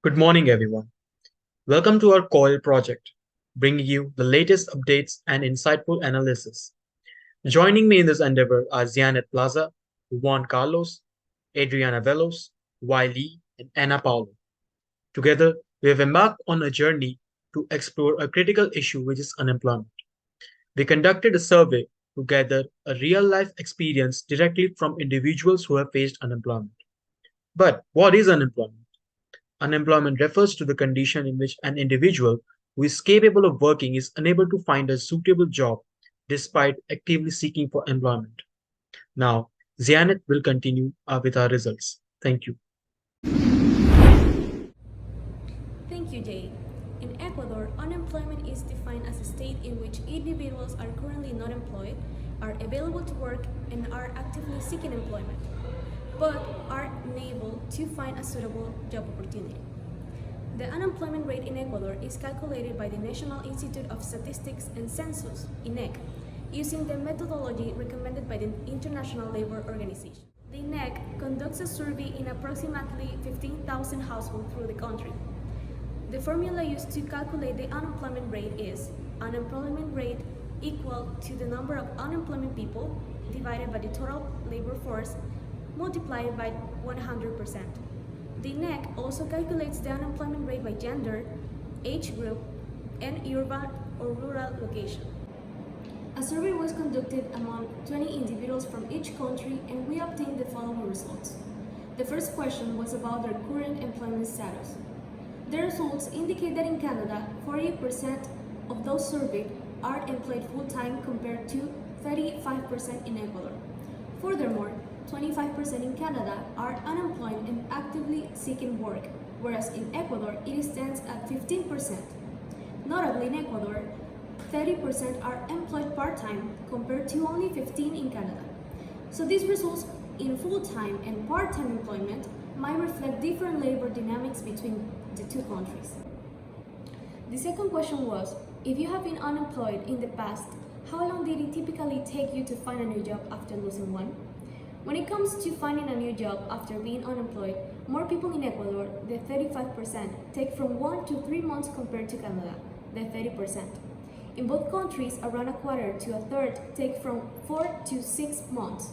Good morning, everyone. Welcome to our COIL project, bringing you the latest updates and insightful analysis. Joining me in this endeavor are Zianet Plaza, Juan Carlos, Adriana Velos, Wiley, and Anna Paulo. Together, we have embarked on a journey to explore a critical issue, which is unemployment. We conducted a survey to gather a real life experience directly from individuals who have faced unemployment. But what is unemployment? Unemployment refers to the condition in which an individual who is capable of working is unable to find a suitable job despite actively seeking for employment. Now, Zianet will continue with our results. Thank you. Thank you, Jay. In Ecuador, unemployment is defined as a state in which individuals are currently not employed, are available to work, and are actively seeking employment, but are unable to find a suitable job opportunity. The unemployment rate in Ecuador is calculated by the National Institute of Statistics and Census, INEC, using the methodology recommended by the International Labour Organization. The INEC conducts a survey in approximately 15,000 households through the country. The formula used to calculate the unemployment rate is unemployment rate equal to the number of unemployed people divided by the total labor force multiplied by 100%. The NEC also calculates the unemployment rate by gender, age group, and urban or rural location. A survey was conducted among 20 individuals from each country, and we obtained the following results. The first question was about their current employment status. The results indicate that in Canada, 40% of those surveyed are employed full-time compared to 35% in Ecuador. Furthermore, 25% in Canada are unemployed and actively seeking work, whereas in Ecuador it stands at 15%. Notably, in Ecuador, 30% are employed part-time compared to only 15% in Canada. So these results in full-time and part-time employment might reflect different labor dynamics between the two countries. The second question was, if you have been unemployed in the past, how long did it typically take you to find a new job after losing one? When it comes to finding a new job after being unemployed, more people in Ecuador, the 35%, take from 1 to 3 months compared to Canada, the 30%. In both countries, around a quarter to a third take from 4 to 6 months.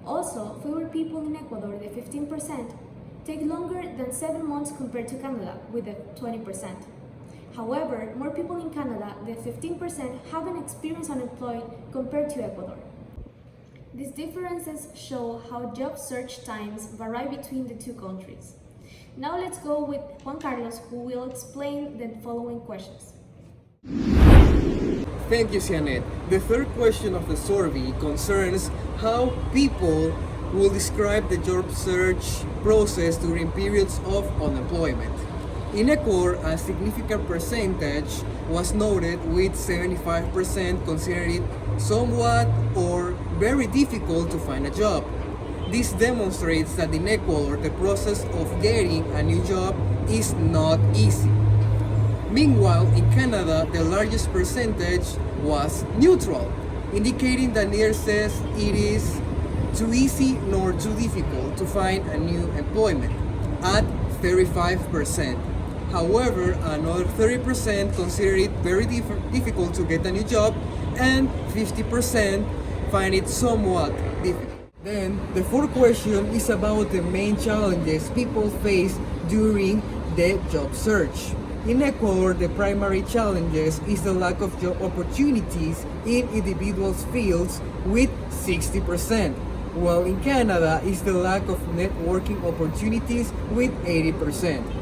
Also, fewer people in Ecuador, the 15%, take longer than 7 months compared to Canada, with the 20%. However, more people in Canada, the 15%, haven't experienced unemployed compared to Ecuador. These differences show how job search times vary between the two countries. Now let's go with Juan Carlos, who will explain the following questions. Thank you, Janet. The third question of the survey concerns how people will describe the job search process during periods of unemployment. In Ecuador, a significant percentage was noted, with 75% considering it somewhat or very difficult to find a job. This demonstrates that in Ecuador, the process of getting a new job is not easy. Meanwhile, in Canada, the largest percentage was neutral, indicating that neither says it is too easy nor too difficult to find a new employment, at 35%. However, another 30% consider it very difficult to get a new job, and 50% find it somewhat difficult. Then, the fourth question is about the main challenges people face during the job search. In Ecuador, the primary challenges is the lack of job opportunities in individuals' fields, with 60%, while in Canada is the lack of networking opportunities, with 80%.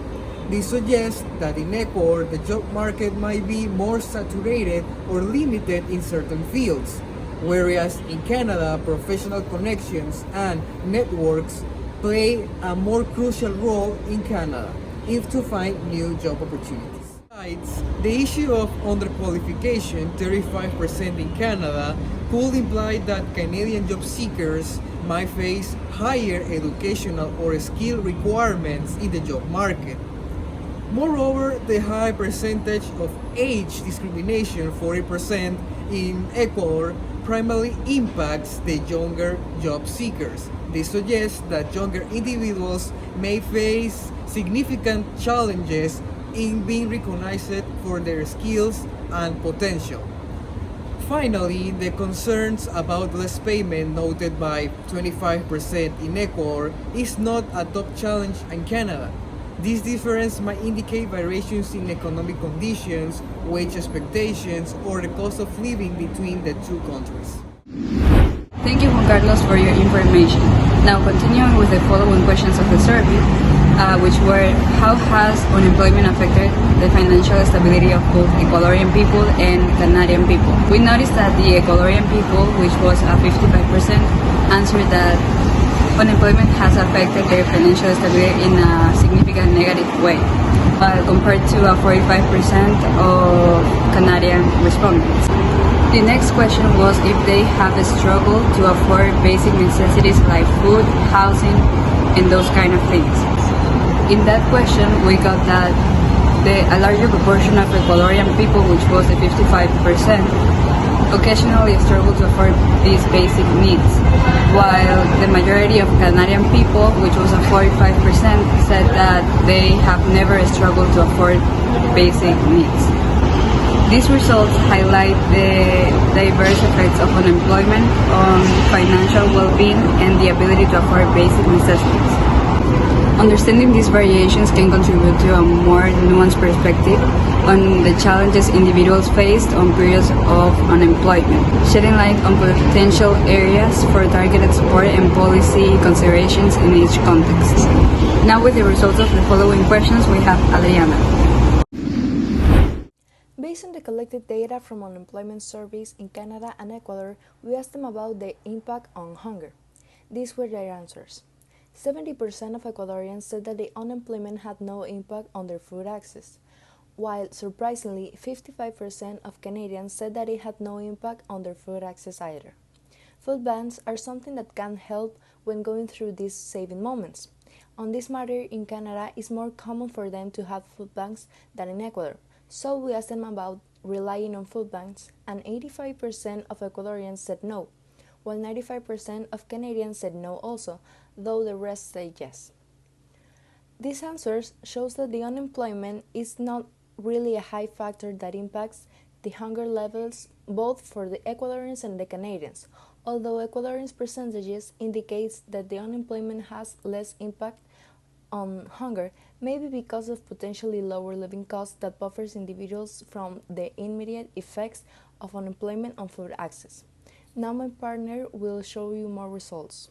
This suggests that in Ecuador, the job market might be more saturated or limited in certain fields, whereas in Canada, professional connections and networks play a more crucial role in Canada if to find new job opportunities. Besides, the issue of underqualification, 35% in Canada, could imply that Canadian job seekers might face higher educational or skill requirements in the job market. Moreover, the high percentage of age discrimination, 40% in Ecuador, primarily impacts the younger job seekers. This suggests that younger individuals may face significant challenges in being recognized for their skills and potential. Finally, the concerns about less payment noted by 25% in Ecuador is not a top challenge in Canada. This difference might indicate variations in economic conditions, wage expectations, or the cost of living between the two countries. Thank you, Juan Carlos, for your information. Now, continuing with the following questions of the survey, which were: how has unemployment affected the financial stability of both Ecuadorian people and Canadian people? We noticed that the Ecuadorian people, which was 55%, answered that unemployment has affected their financial stability in a significant negative way, while compared to 45% of Canadian respondents. The next question was if they have struggled to afford basic necessities like food, housing, and those kind of things. In that question, we got that a larger proportion of Ecuadorian people, which was 55%, occasionally struggle to afford these basic needs, while the majority of Canadian people, which was 45%, said that they have never struggled to afford basic needs. These results highlight the diverse effects of unemployment on financial well-being and the ability to afford basic necessities. Understanding these variations can contribute to a more nuanced perspective on the challenges individuals faced on periods of unemployment, shedding light on potential areas for targeted support and policy considerations in each context. Now, with the results of the following questions, we have Adriana. Based on the collected data from unemployment surveys in Canada and Ecuador, we asked them about the impact on hunger. These were their answers. 70% of Ecuadorians said that the unemployment had no impact on their food access, while surprisingly, 55% of Canadians said that it had no impact on their food access either. Food banks are something that can help when going through these saving moments. On this matter, in Canada, it's more common for them to have food banks than in Ecuador. So we asked them about relying on food banks, and 85% of Ecuadorians said no, while 95% of Canadians said no also, though the rest said yes. These answers shows that the unemployment is not really a high factor that impacts the hunger levels both for the Ecuadorians and the Canadians, although Ecuadorians' percentages indicates that the unemployment has less impact on hunger, maybe because of potentially lower living costs that buffers individuals from the immediate effects of unemployment on food access. Now my partner will show you more results.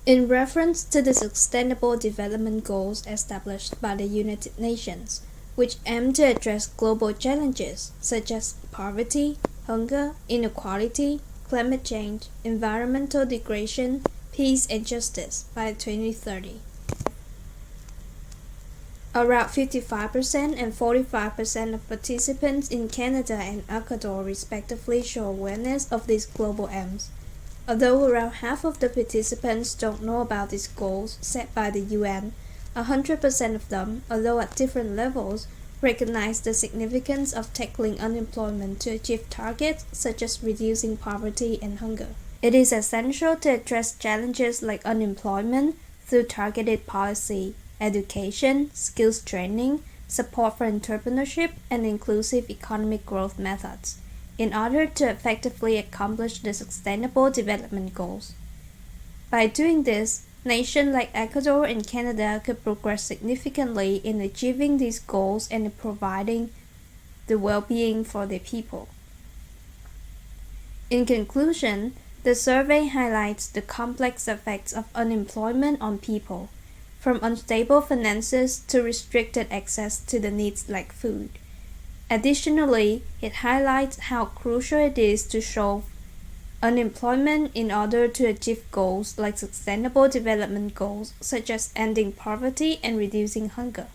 In reference to the Sustainable Development Goals established by the United Nations, which aim to address global challenges such as poverty, hunger, inequality, climate change, environmental degradation, peace and justice by 2030. Around 55% and 45% of participants in Canada and Ecuador respectively show awareness of these global aims. Although around half of the participants don't know about these goals set by the UN, 100% of them, although at different levels, recognize the significance of tackling unemployment to achieve targets such as reducing poverty and hunger. It is essential to address challenges like unemployment through targeted policy, education, skills training, support for entrepreneurship, and inclusive economic growth methods, in order to effectively accomplish the Sustainable Development Goals. By doing this, nations like Ecuador and Canada could progress significantly in achieving these goals and in providing the well-being for their people. In conclusion, the survey highlights the complex effects of unemployment on people, from unstable finances to restricted access to the needs like food. Additionally, it highlights how crucial it is to show unemployment in order to achieve goals like Sustainable Development Goals, such as ending poverty and reducing hunger.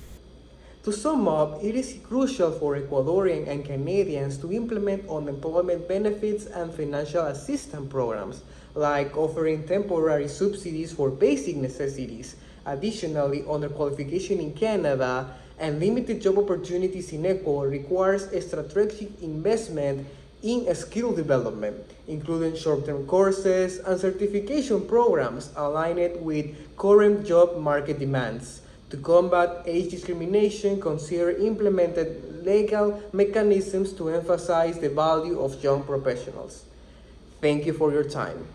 To sum up, it is crucial for Ecuadorian and Canadians to implement unemployment benefits and financial assistance programs, like offering temporary subsidies for basic necessities. Additionally, underqualification in Canada and limited job opportunities in Ecuador requires a strategic investment in skill development, including short-term courses and certification programs aligned with current job market demands. To combat age discrimination, consider implemented legal mechanisms to emphasize the value of young professionals. Thank you for your time.